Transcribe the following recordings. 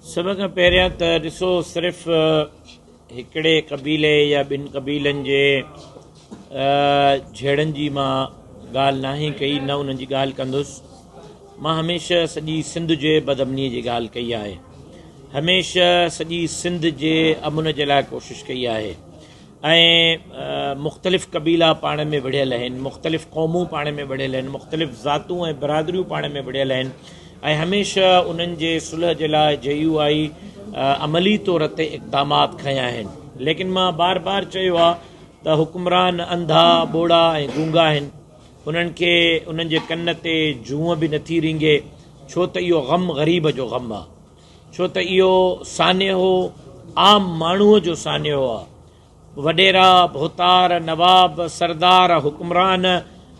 सब खां पहिरियां त ॾिसो सिर्फ़ु हिकिड़े कबीले या ॿिनि कबीलनि जे झेड़नि जी मां ॻाल्हि नाहे कई, न उन्हनि जी ॻाल्हि कंदुसि। मां हमेशह सॼी सिंध जे बदअमनीअ जी ॻाल्हि कई आहे, हमेशह सॼी सिंध जे अमुन जे लाइ कोशिशि कई आहे। ऐं मुख़्तलिफ़ कबीला पाण में विढ़ियल आहिनि, मुख़्तलिफ़ क़ौमूं पाण में विढ़ियल आहिनि, मुख़्तलिफ़ ज़ातूं ऐं बिरादरियूं पाण में विढ़ियल आहिनि। ऐं हमेशह उन्हनि जे सुलह जे लाइ JUI अमली तौर ते इक़दामात खयां आहिनि। लेकिन मां बार बार चयो आहे त हुकुमरान अंधा ॿोड़ा ऐं गूंगा आहिनि, उन्हनि खे उन्हनि जे कन ते जूअं बि नथी रिंगे, छो त इहो ग़म ग़रीब जो ग़म आहे, छो त इहो सान्हो आम माण्हूअ जो सान्हो आहे। वॾेरा भोतार नवाब सरदार हुकुमरान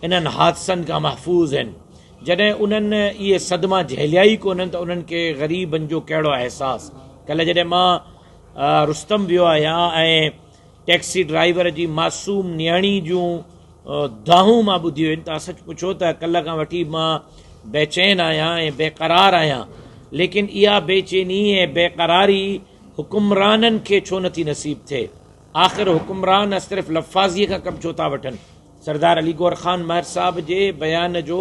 इन्हनि हादसनि खां महफ़ूज़ आहिनि। जॾहिं उन्हनि इहे सदमा झेलिया ई कोन्हनि त उन्हनि खे ग़रीबनि जो कहिड़ो अहसासु। कल्ह जॾहिं मां रुस्तम वियो आहियां ऐं टैक्सी ड्राइवर जी मासूम नियाणी जूं दाहूं मां ॿुधियूं आहिनि, तव्हां सच पुछो त कल्ह खां वठी मां बेचैन आहियां ऐं बेक़रार आहियां। लेकिन इहा बेचैनी ऐं बेक़रारी हुकुमराननि खे छो नथी नसीब थिए? आख़िर हुकुमरान सिर्फ़ु लफ़ाज़ीअ खां कमु छो था वठनि? सरदार अली गौर ख़ान महर साहब जे बयान जो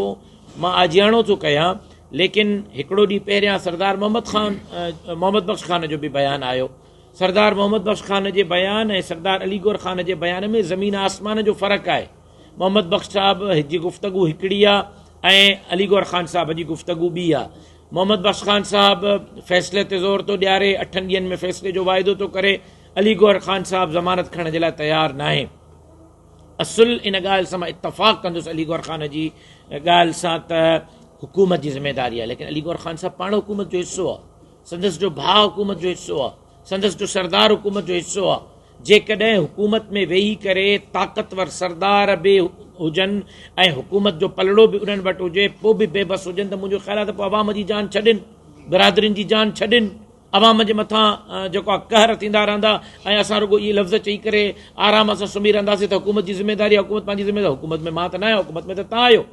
मां आजियाणो थो कयां, लेकिन हिकिड़ो ॾींहुं पहिरियां सरदार मोहम्मद बख़्श ख़ान जो बि बयानु आयो। सरदार मोहम्मद बख़्श ख़ान जे बयान ऐं सरदार अली गौर ख़ान जे बयान में ज़मीन आसमान जो फ़र्क़ु आहे। मोहम्मद बख़्श साहब जी गुफ़्तगू हिकिड़ी आहे ऐं अली गौर ख़ान साहब जी गुफ़्तगू ॿी आहे। मोहम्मद बख़्श ख़ान साहब फ़ैसिले ते ज़ोर थो ॾियारे, 8 ॾींहंनि में फ़ैसिले जो वाइदो थो करे। अली गौर ख़ान साहब ज़मानत खणण जे लाइ तयारु न आहे। असुल इन ॻाल्हि सां मां इतफ़ाक़ कंदुसि अली गौर ख़ान जी ॻाल्हि सां त हुकूमत जी ज़िम्मेदारी आहे, लेकिन अली गौर ख़ान साहब पाण हुकूमत जो हिसो आहे, संदसि जो भाउ हुकूमत जो हिसो आहे, संदसि जो सरदार हुकूमत जो हिसो आहे। जेकॾहिं हुकूमत में वेही करे ताक़तवर सरदार बि हुजनि ऐं हुकूमत जो पलड़ो बि उन्हनि वटि हुजे, पोइ बि बेबस हुजनि, त मुंहिंजो ख़्यालु आहे त पोइ अवाम जी जान छॾनि, बिरादरियुनि जी जान छॾनि, अवाम जे मथां जेको आहे कहर थींदा रहंदा ऐं असां रुॻो इहे लफ़्ज़ चई करे आराम सां सुम्ही रहंदासीं त हुकूमत जी ज़िम्मेदारी आहे, हुकूमत पंहिंजी ज़िम्मेदारी। हुकूमत में मां त न आहियां, हुकूमत में त तव्हां आहियो,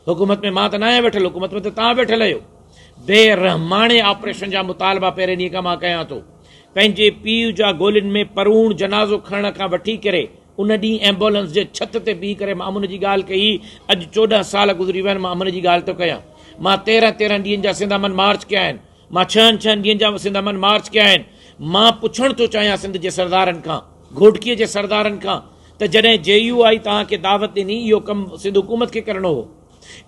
हुकूमत में मां त न आहियां वेठल, हुकूमत में त तव्हां वेठल आहियो। बेरहमाने ऑपरेशन जा मुतालबा पहिरें ॾींहं खां मां कयां थो। पंहिंजे पीउ जा गोलियुनि में परूण जनाज़ो खणण खां वठी करे उन ॾींहुं एम्बुलेंस जे छत ते बीह करे मां अमुन जी ॻाल्हि कई। अॼु 14 साल गुज़री विया आहिनि, मां अमुन जी ॻाल्हि थो कयां। मां 13 ॾींहंनि जा सिंध अमन मार्च कया आहिनि, मां 6 ॾींहंनि जा सिंध अमन मार्च कया आहिनि। मां पुछणु थो चाहियां सिंध जे सरदारनि खां, घोटकीअ जे सरदारनि खां, त जॾहिं JUI तव्हांखे दावत ॾिनी, इहो कमु सिंध हुकूमत खे करणो हो,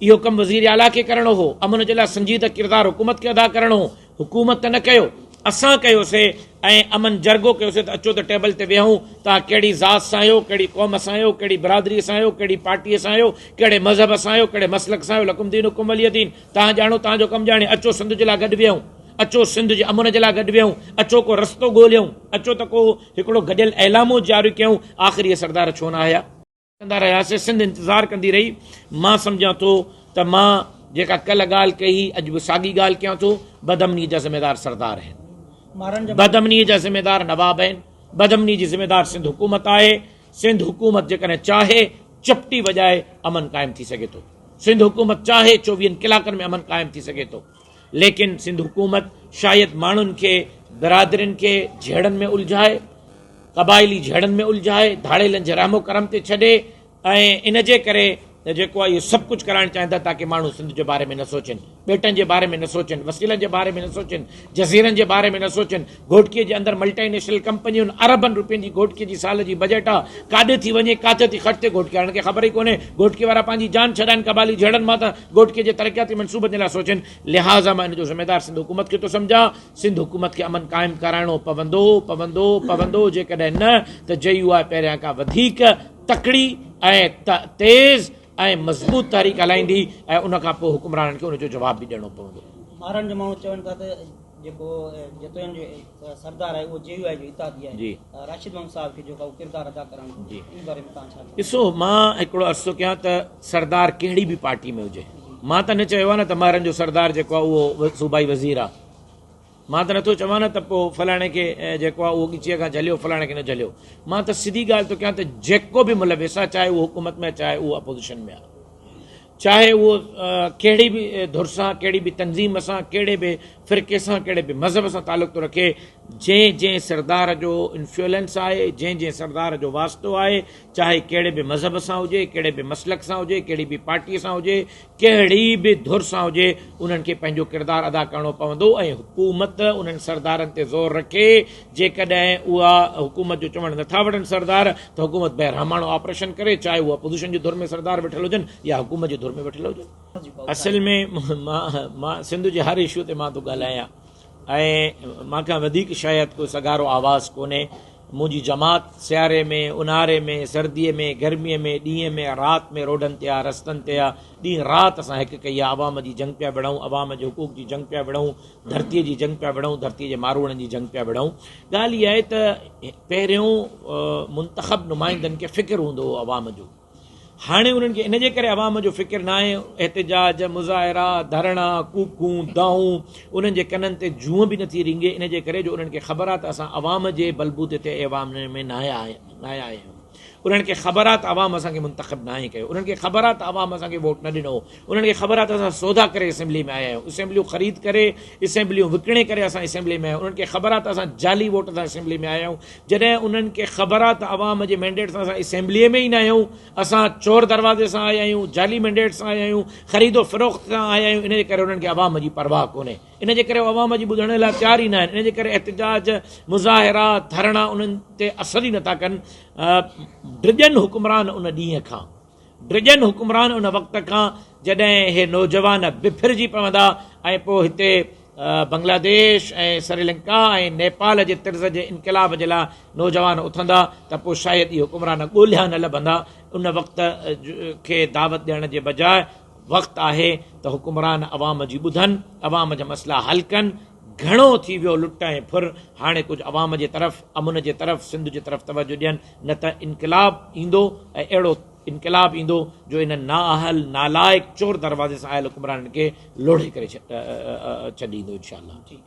इहो कमु वज़ीर आला खे करणो हो, अमुन जे लाइ संजीदा किरदारु हुकूमत खे अदा करणो हो। हुकूमत त न कयो, असां कयोसीं ऐं अमन जरगो कयोसीं त अचो त टेबल ते वेहूं, तव्हां कहिड़ी ज़ात सां आहियो, कहिड़ी क़ौम सां आहियो, कहिड़ी बिरादरीअ सां आहियो, कहिड़ी पार्टीअ सां आहियो, कहिड़े मज़हब सां आहियो, कहिड़े मसलक सां आहियो, लकुम दीन हुकुम वलिय दीन, तव्हां ॼाणो तव्हांजो कमु ॼाणे, अचो सिंध जे लाइ गॾु वेहूं, अचो सिंध जे अमुन जे लाइ गॾु वेहूं, अचो को रस्तो ॻोल्हियूं, अचो त को हिकिड़ो गॾियल ऐलामो जारी कयूं। आख़िर इहे सरदार छो न आया? कंदा रहियासीं, सिंध इंतज़ारु कंदी रही। मां सम्झां थो त मां जेका कल्ह ॻाल्हि कई, अॼु बि साॻी ॻाल्हि कयां थो। बदअमनी जा ज़िम्मेदार सरदार आहिनि, बदअमनी जा ज़िम्मेदार नवाब आहिनि, बदअमनी जी ज़िम्मेदार सिंध हुकूमत आहे। सिंध हुकूमत जेकॾहिं चाहे चपटी वॼाए अमन क़ाइमु थी सघे थो, सिंध हुकूमत चाहे 24 कलाकनि में अमन क़ाइमु थी सघे थो। लेकिन सिंध हुकूमत शायदि माण्हुनि खे, बिरादरियुनि खे झेड़नि में उलझाए, क़बाइली झेड़नि में उलझाए, धाड़ेलनि जे रहमो करम ते छॾे ऐं इन जे करे जेको आहे इहो सभु कुझु कराइणु चाहींदा ताकी माण्हू सिंध जे बारे में न सोचनि, ॿेटनि जे बारे में न सोचनि, वसीलनि जे बारे में न सोचनि, जज़ीरनि जे बारे में न सोचनि। घोटकीअ जे अंदरि मल्टीनेशनल कंपनियुनि अरबनि रुपयनि जी घोटकीअ जी साल जी बजट आहे, काॾे थी वञे, काथे थी ख़र्च थिए, घोटकीअ वारनि खे ख़बर ई कोन्हे। घोटकीअ वारा पंहिंजी जान छॾाइनि क़बाइली झेड़नि मां त घोटकीअ जे तरक़ियाती मनसूबनि जे लाइ सोचनि। लिहाज़ा मां इन जो ज़िम्मेदार सिंध हुकूमत खे थो सम्झां। सिंध हुकूमत खे अमन क़ाइमु कराइणो पवंदो, जेकॾहिं न त JUI पहिरियां खां वधीक तकड़ी ऐं तेज़ ऐं मज़बूत तहरीक हलाईंदी ऐं उन खां पोइ हुकुमराननि खे उनजो जवाबु बि ॾियणो पवंदो। ॿारनि जो माण्हू चवनि था त जेको जतोयन जो सरदार आहे उहो JUI जो इतादी आहे, राशिद महमूद साहब खे जेको किरदारु अदा करणु जी, इन बारे में तव्हां छा? ॾिसो, मां हिकिड़ो अर्ज़ु थो कयां त सरदार कहिड़ी बि पार्टी में हुजे, मां त न चयो आहे न त महारनि जो सरदार जेको आहे उहो सूबाई वज़ीर आहे, मां त नथो चवां न त पोइ फलाणे खे जेको आहे उहो ॻिचीअ खां झलियो, फलाणे खे न झलियो। मां त सिधी ॻाल्हि थो कयां त जेको बि मुलविस आहे, चाहे उहो हुकूमत में, चाहे उहो अपोज़िशन में आहे, चाहे उहो कहिड़ी बि धुर सां, कहिड़ी बि तंज़ीम सां, कहिड़े बि फ़िरके सां कहिड़े बि मज़हब सां तालुक़ थो रखे, जंहिं जंहिं सरदार जो इन्फ्लुएंस आहे, जंहिं जंहिं सरदार जो वास्तो आहे, चाहे कहिड़े बि मज़हब सां हुजे, कहिड़े बि मसलक सां हुजे, कहिड़ी बि पार्टीअ सां हुजे, कहिड़ी बि धुर सां हुजे, उन्हनि खे पंहिंजो किरदारु अदा करणो पवंदो ऐं हुकूमत उन्हनि सरदारनि ते ज़ोर रखे। जेकॾहिं उहा हुकूमत जो चवणु नथा वठनि सरदार, त हुकूमत बहिरामाणो ऑपरेशन करे, चाहे उहा अपोज़िशन जे धुर में सरदार वेठल हुजनि या हुकूमत जे धुर में वेठल हुजनि। असल में मां सिंध जे हर इशू ते मां थो ॻाल्हायां ऐं मूंखां वधीक शायदि कोई सगारो आवाज़ कोन्हे। मुंहिंजी जमात सियारे में, ऊन्हारे में, सर्दीअ में, गर्मीअ में, ॾींहं में, राति में रोडनि ते आहे, रस्तनि ते आहे, ॾींहुं राति असां हिकु कई आहे। आवाम जी जंग पिया विढ़ूं, आवाम जे हुकूक जी जंग पिया विढ़ूं, धरतीअ जी जंग पिया विढ़ूं, धरतीअ जे मारूड़नि जी जंग पिया विढ़ूं। ॻाल्हि इहा आहे त पहिरियों मुंतख़ब नुमाइंदनि खे फ़िक्र हूंदो हो आवाम जो, हाणे उन्हनि खे इन जे करे आवाम जो फ़िक्र न आहे। एहतिजाज, मुज़ाहिरा, धरणा, कूकूं, दाऊं, उन्हनि जे कननि ते जूअं बि नथी रिंगे, इन जे करे जो उन्हनि खे ख़बर आहे त असां आवाम जे बलबूते ते आवाम में न आया आहियूं। उन्हनि खे ख़बर आहे त आवाम असांखे मुंतख़ब न आहे कयो, उन्हनि खे ख़बर आहे त आवाम असांखे वोट न ॾिनो, उन्हनि खे ख़बर आहे त असां सौदा करे असेंबली में आया आहियूं, असेंबलियूं ख़रीद करे, असेंबलियूं विकिणे करे असां असेंबली में आहियूं। उन्हनि खे ख़बर आहे त असां जाली वोट सां असेंबली में आया आहियूं। जॾहिं उन्हनि खे ख़बर आहे त आवाम जे मैंडेट सां असां असेंबलीअ में ई न आहियूं, असां चोर दरवाज़े सां आया आहियूं, जाली मैंडेट सां आया आहियूं, ख़रीदो फ़रोख़्त सां आया आहियूं, इन जे करे उन्हनि खे आवाम जी परवाह कोन्हे। इन जे करे आवाम जी ॿुधण लाइ तयार ई न आहिनि। इन जे करे एहतिजाज, मुज़ाहिरा, धरणा उन्हनि ते असर ई नथा कनि। ड्रिजन हुकुमरान उन ॾींहं खां, ड्रिजन हुकुमरान उन वक़्त खां जॾहिं हे नौजवान बिफिरजी पवंदा ऐं पोइ हिते बांग्लादेश ऐं श्रीलंका ऐं नेपाल जे तर्ज़ जे इनक़लाब जे लाइ नौजवान उथंदा, त पोइ शायदि इहे हुकुमरान ॻोल्हिया न लभंदा। उन वक़्त खे दावत ॾियण जे बजाए वक़्तु आहे त हुकुमरान अवाम जी ॿुधनि, अवाम जा मसइला हल कनि। घणो थी वियो लुट ऐं फुर, हाणे कुझु अवाम जे तरफ़, अमुन जे तरफ़, सिंध जे तरफ़ तवजो ॾियनि, न त इनक़लाब ईंदो ऐं अहिड़ो इनक़लाब ईंदो जो इन नाअहल, नालाइक़, चोर दरवाज़े सां आयल हुकुमराननि खे लोढ़े करे छॾींदो, इंशाअल्लाह।